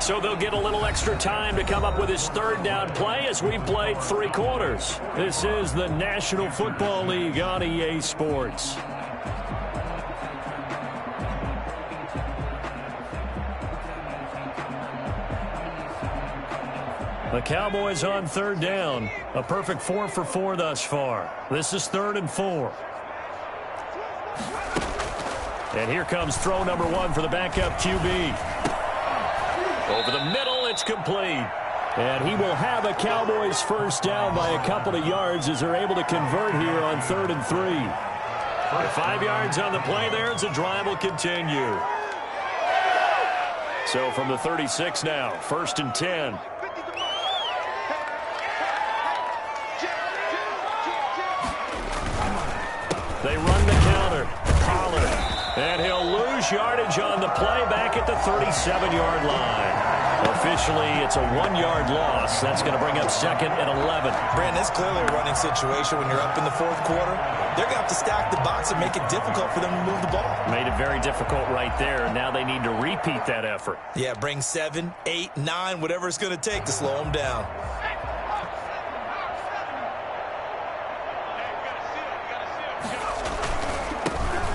So they'll get a little extra time to come up with his 3rd down play as we've played 3 quarters. This is the National Football League on EA Sports. The Cowboys on 3rd down. A perfect 4 for 4 thus far. This is 3rd and 4. And here comes throw number 1 for the backup QB. Over the middle, it's complete. And he will have a Cowboys 1st down by a couple of yards as they're able to convert here on 3rd and 3. 5 yards on the play there as the drive will continue. So from the 36 now, 1st and 10. They run the counter. Pollard. And he'll lose yardage on the play back at the 37-yard line. Officially, it's a 1-yard loss. That's going to bring up 2nd and 11. Brandon, it's clearly a running situation when you're up in the 4th quarter. They're going to have to stack the box and make it difficult for them to move the ball. Made it very difficult right there. Now they need to repeat that effort. Yeah, bring 7, 8, 9, whatever it's going to take to slow them down.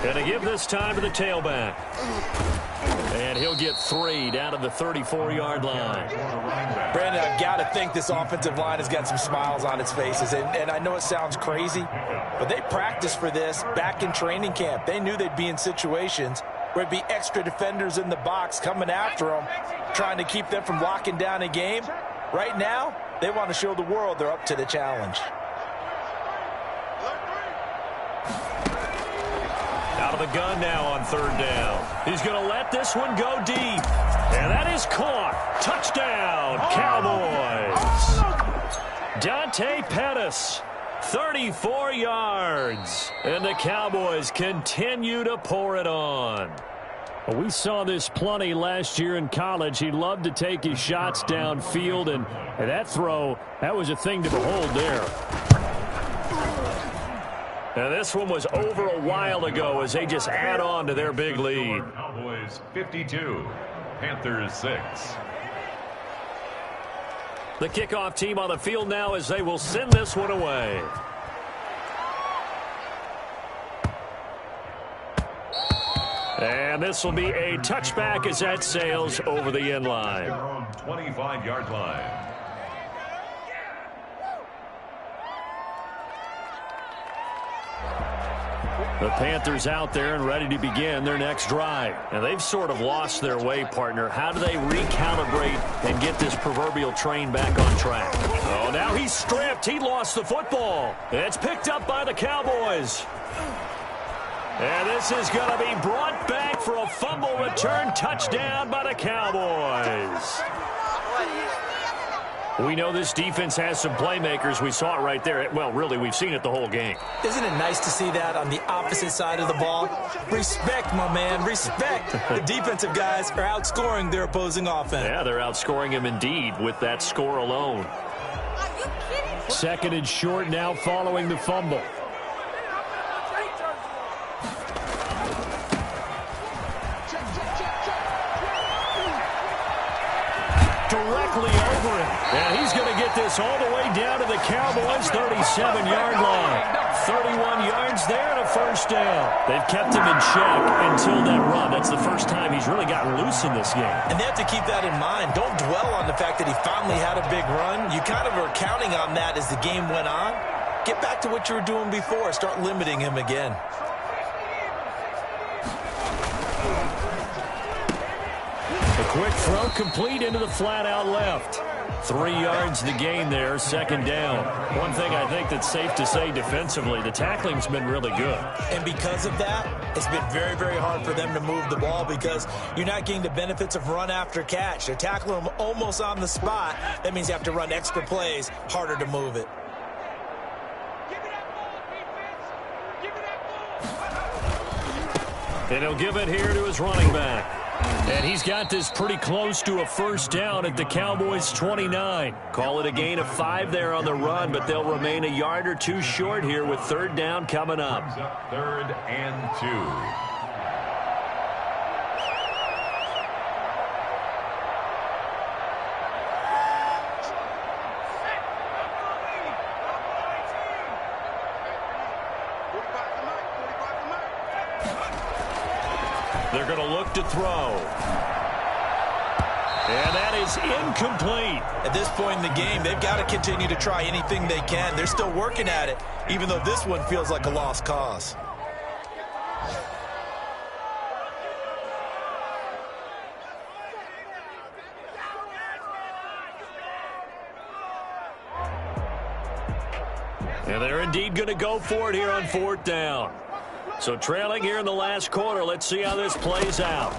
Going to give this time to the tailback. And he'll get 3 down to the 34-yard line. Brandon, I've got to think this offensive line has got some smiles on its faces. And I know it sounds crazy, but they practiced for this back in training camp. They knew they'd be in situations where it'd be extra defenders in the box coming after them, trying to keep them from locking down a game. Right now, they want to show the world they're up to the challenge. Out of the gun now on 3rd down. He's going to let this one go deep. And that is caught. Touchdown, Cowboys. Dante Pettis, 34 yards. And the Cowboys continue to pour it on. Well, we saw this plenty last year in college. He loved to take his shots downfield, and that throw, that was a thing to behold there. And this one was over a while ago as they just add on to their big lead. Cowboys 52, Panthers 6. The kickoff team on the field now as they will send this one away. And this will be a touchback as that sails over the end line. 25-yard line. The Panthers out there and ready to begin their next drive. And they've sort of lost their way, partner. How do they recalibrate and get this proverbial train back on track? Oh, now he's stripped. He lost the football. It's picked up by the Cowboys. And this is going to be brought back for a fumble return touchdown by the Cowboys. We know this defense has some playmakers. We saw it right there. Well, really, we've seen it the whole game. Isn't it nice to see that on the opposite side of the ball? Respect, my man, respect. The defensive guys are outscoring their opposing offense. Yeah, they're outscoring him indeed with that score alone. 2nd and short now following the fumble. Directly over him. And he's going to get this all the way down to the Cowboys' 37-yard line. 31 yards there and a first down. They've kept him in check until that run. That's the first time he's really gotten loose in this game. And they have to keep that in mind. Don't dwell on the fact that he finally had a big run. You kind of are counting on that as the game went on. Get back to what you were doing before. Start limiting him again. Quick throw complete into the flat out left. 3 yards the gain there, 2nd down. One thing I think that's safe to say defensively, the tackling's been really good. And because of that, it's been very, very hard for them to move the ball because you're not getting the benefits of run after catch. They're tackling them almost on the spot. That means you have to run extra plays, harder to move it. And he'll give it here to his running back. And he's got this pretty close to a first down at the Cowboys' 29. Call it a gain of 5 there on the run, but they'll remain a yard or two short here with 3rd down coming up. 3rd and 2. They're going to look to throw. And that is incomplete. At this point in the game, they've got to continue to try anything they can. They're still working at it, even though this one feels like a lost cause. And they're indeed going to go for it here on 4th down. So trailing here in the last quarter, let's see how this plays out.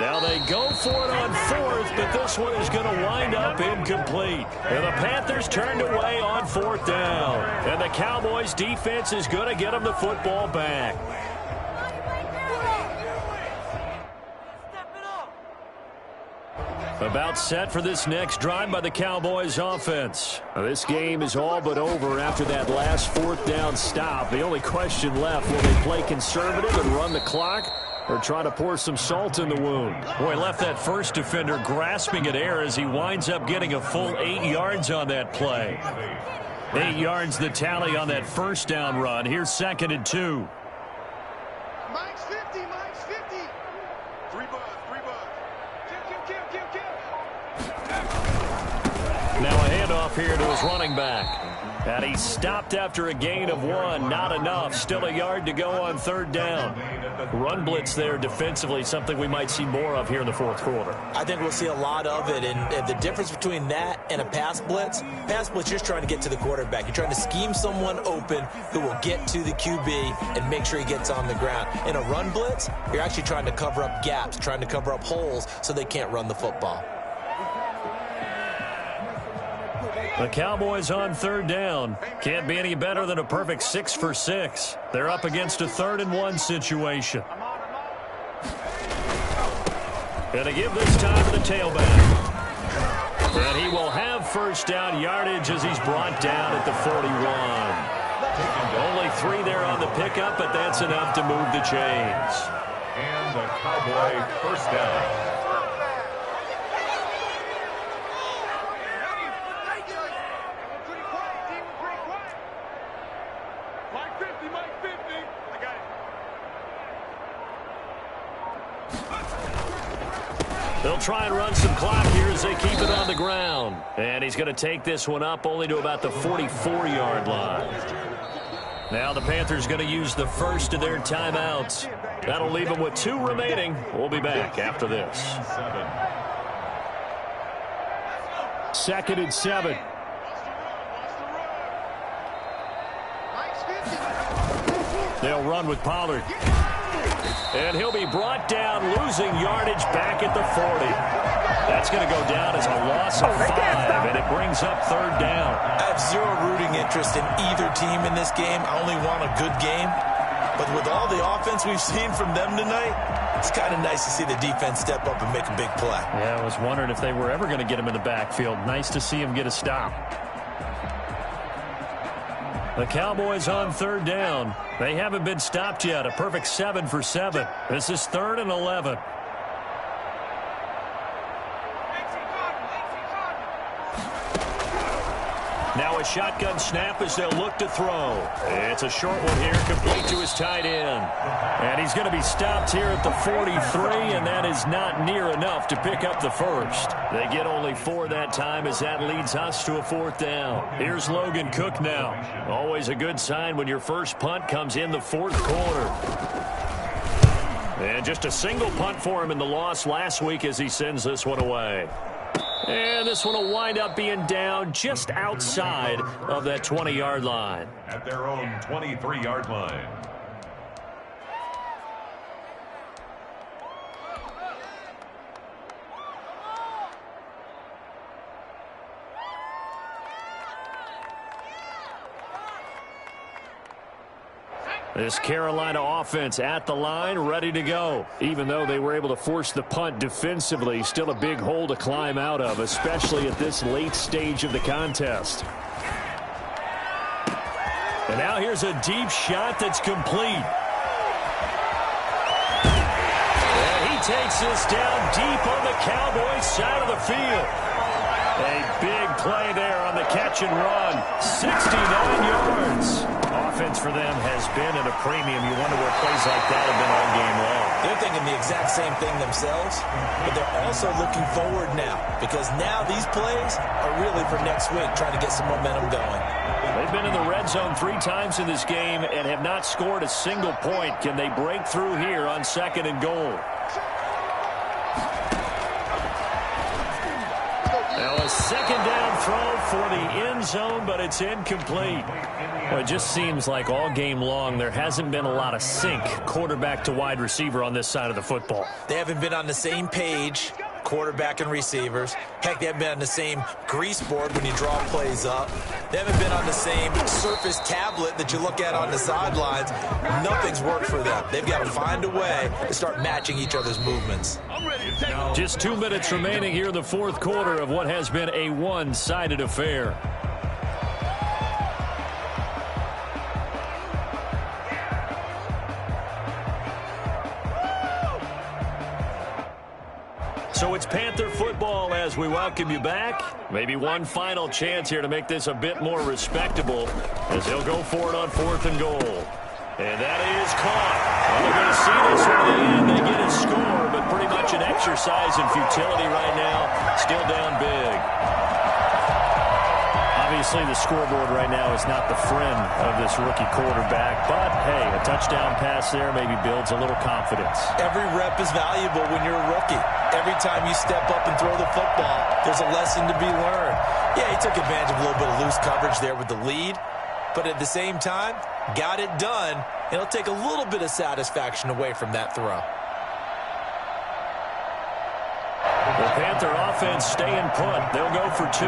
Now they go for it on 4th, but this one is going to wind up incomplete. And the Panthers turned away on 4th down. And the Cowboys defense is going to get them the football back. About set for this next drive by the Cowboys offense. This game is all but over after that last fourth down stop. The only question left, will they play conservative and run the clock or try to pour some salt in the wound? Boy, left that first defender grasping at air as he winds up getting a full 8 yards on that play. 8 yards the tally on that first down run. Here's 2nd and 2. Mike's 50, Mike's 50. 3 bucks. Now a handoff here to his running back. And he stopped after a gain of 1. Not enough. Still a yard to go on 3rd down. Run blitz there defensively, something we might see more of here in the 4th quarter. I think we'll see a lot of it. And the difference between that and a pass blitz, you're just trying to get to the quarterback. You're trying to scheme someone open who will get to the QB and make sure he gets on the ground. In a run blitz, you're actually trying to cover up gaps, trying to cover up holes so they can't run the football. The Cowboys on 3rd down. Can't be any better than a perfect 6 for 6. They're up against a 3rd and 1 situation. Gonna give this time to the tailback. And he will have first down yardage as he's brought down at the 41. Only 3 there on the pickup, but that's enough to move the chains. And the Cowboy first down. They'll try and run some clock here as they keep it on the ground. And he's going to take this one up only to about the 44-yard line. Now the Panthers going to use the first of their timeouts. That'll leave them with 2 remaining. We'll be back after this. 2nd and 7. They'll run with Pollard. And he'll be brought down, losing yardage back at the 40. That's going to go down as a loss of 5, and it brings up 3rd down. I have zero rooting interest in either team in this game. I only want a good game. But with all the offense we've seen from them tonight, it's kind of nice to see the defense step up and make a big play. Yeah, I was wondering if they were ever going to get him in the backfield. Nice to see him get a stop. The Cowboys on 3rd down. They haven't been stopped yet. A perfect 7 for 7. This is 3rd and 11. Now a shotgun snap as they'll look to throw. It's a short one here, complete to his tight end. And he's going to be stopped here at the 43, and that is not near enough to pick up the first. They get only 4 that time as that leads us to a 4th down. Here's Logan Cook now. Always a good sign when your first punt comes in the 4th quarter. And just a single punt for him in the loss last week as he sends this one away. And this one will wind up being down just outside of that 20-yard line. At their own 23-yard line. This Carolina offense at the line, ready to go. Even though they were able to force the punt defensively, still a big hole to climb out of, especially at this late stage of the contest. And now here's a deep shot that's complete. And he takes this down deep on the Cowboys side of the field. A big play there on the catch and run. 69 yards. Offense for them has been at a premium. You wonder where plays like that have been all game long. They're thinking the exact same thing themselves, but they're also looking forward now because now these plays are really for next week, trying to get some momentum going. They've been in the red zone 3 times in this game and have not scored a single point. Can they break through here on 2nd and goal? Now a 2nd down throw for the end zone, but it's incomplete. Well, it just seems like all game long there hasn't been a lot of sync quarterback to wide receiver on this side of the football. They haven't been on the same page quarterback and receivers. Heck, they haven't been on the same grease board when you draw plays up. They haven't been on the same Surface tablet that you look at on the sidelines. Nothing's worked for them. They've got to find a way to start matching each other's movements. Just 2 minutes remaining here in the fourth quarter of what has been a one-sided affair. So it's Panther football as we welcome you back. Maybe one final chance here to make this a bit more respectable as they'll go for it on 4th and goal. And that is caught. Well, they're going to see this one in the end. They get a score, but pretty much an exercise in futility right now. Still down big. Obviously, the scoreboard right now is not the friend of this rookie quarterback. But, hey, a touchdown pass there maybe builds a little confidence. Every rep is valuable when you're a rookie. Every time you step up and throw the football, there's a lesson to be learned. Yeah, he took advantage of a little bit of loose coverage there with the lead. But at the same time, got it done. And it'll take a little bit of satisfaction away from that throw. The Panther offense staying put. They'll go for 2.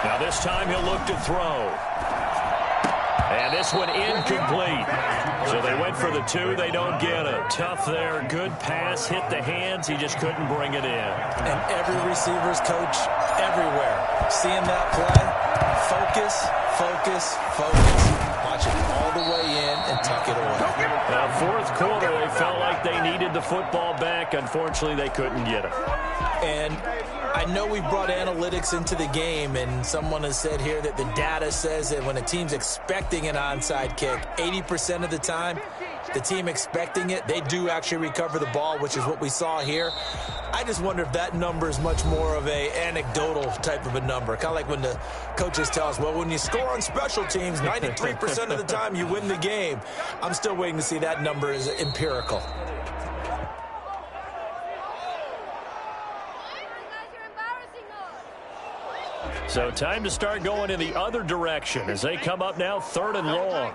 Now this time he'll look to throw. And this one incomplete. So they went for the 2. They don't get it. Tough there. Good pass. Hit the hands. He just couldn't bring it in. And every receiver's coach everywhere. Seeing that play, focus, focus, focus. Watch it all the way in and tuck it away. Now, fourth quarter, they felt like they needed the football back. Unfortunately, they couldn't get it. And I know we brought analytics into the game, and someone has said here that the data says that when a team's expecting an onside kick, 80% of the time, the team expecting it, they do actually recover the ball, which is what we saw here. I just wonder if that number is much more of a anecdotal type of a number. Kind of like when the coaches tell us, well, when you score on special teams, 93% of the time you win the game. I'm still waiting to see that number is empirical. So time to start going in the other direction as they come up now 3rd and long.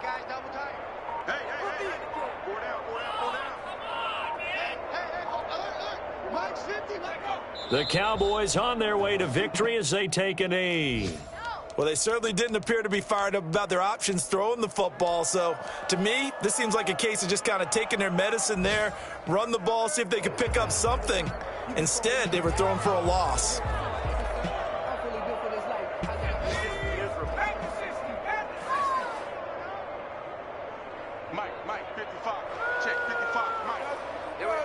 The Cowboys on their way to victory as they take a knee. Well, they certainly didn't appear to be fired up about their options throwing the football. So, to me, this seems like a case of just kind of taking their medicine there, run the ball, see if they could pick up something. Instead, they were throwing for a loss. Mike, 55. Check, 55, Mike. Here we go.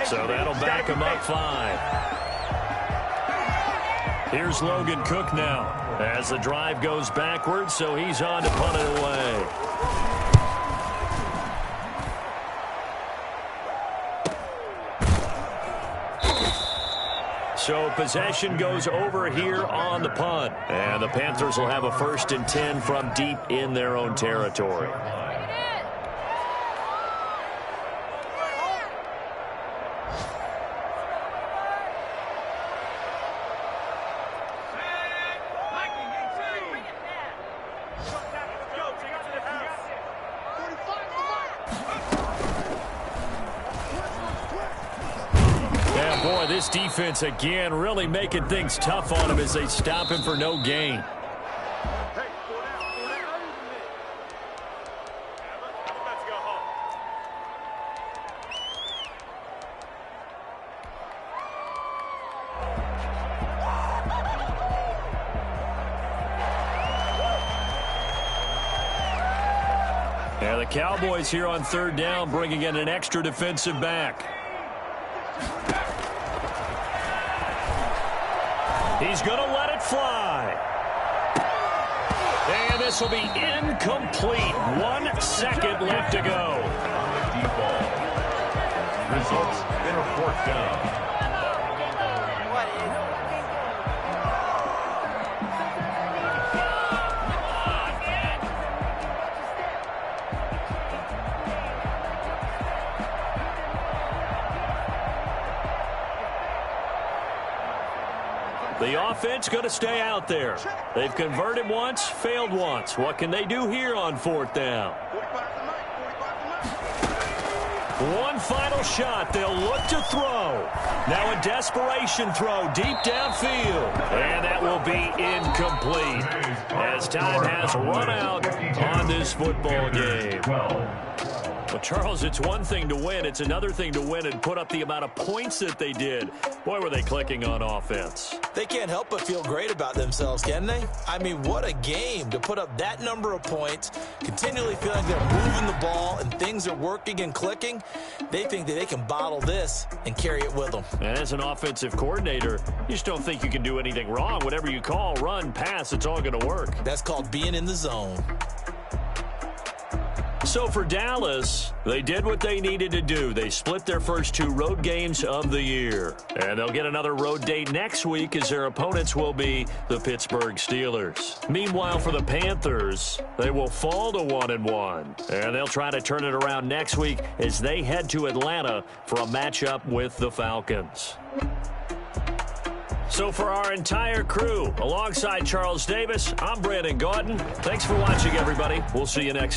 So that'll back him up 5. Here's Logan Cook now as the drive goes backwards, so he's on to punt it away. So possession goes over here on the punt. And the Panthers will have a 1st and 10 from deep in their own territory. This defense, again, really making things tough on him as they stop him for no gain. And the Cowboys here on 3rd down, bringing in an extra defensive back. He's going to let it fly. And this will be incomplete. 1 second left to go. Results in a 4th down. The offense going to stay out there. They've converted once, failed once. What can they do here on 4th down? One final shot. They'll look to throw. Now a desperation throw deep downfield. And that will be incomplete as time has run out on this football game. Well, Charles, it's one thing to win. It's another thing to win and put up the amount of points that they did. Boy, were they clicking on offense. They can't help but feel great about themselves, can they? I mean, what a game to put up that number of points, continually feeling they're moving the ball and things are working and clicking. They think that they can bottle this and carry it with them. And as an offensive coordinator, you just don't think you can do anything wrong. Whatever you call, run, pass, it's all going to work. That's called being in the zone. So for Dallas, they did what they needed to do. They split their first 2 road games of the year. And they'll get another road date next week as their opponents will be the Pittsburgh Steelers. Meanwhile, for the Panthers, they will fall to 1-1. And they'll try to turn it around next week as they head to Atlanta for a matchup with the Falcons. So for our entire crew, alongside Charles Davis, I'm Brandon Gaudin. Thanks for watching, everybody. We'll see you next time.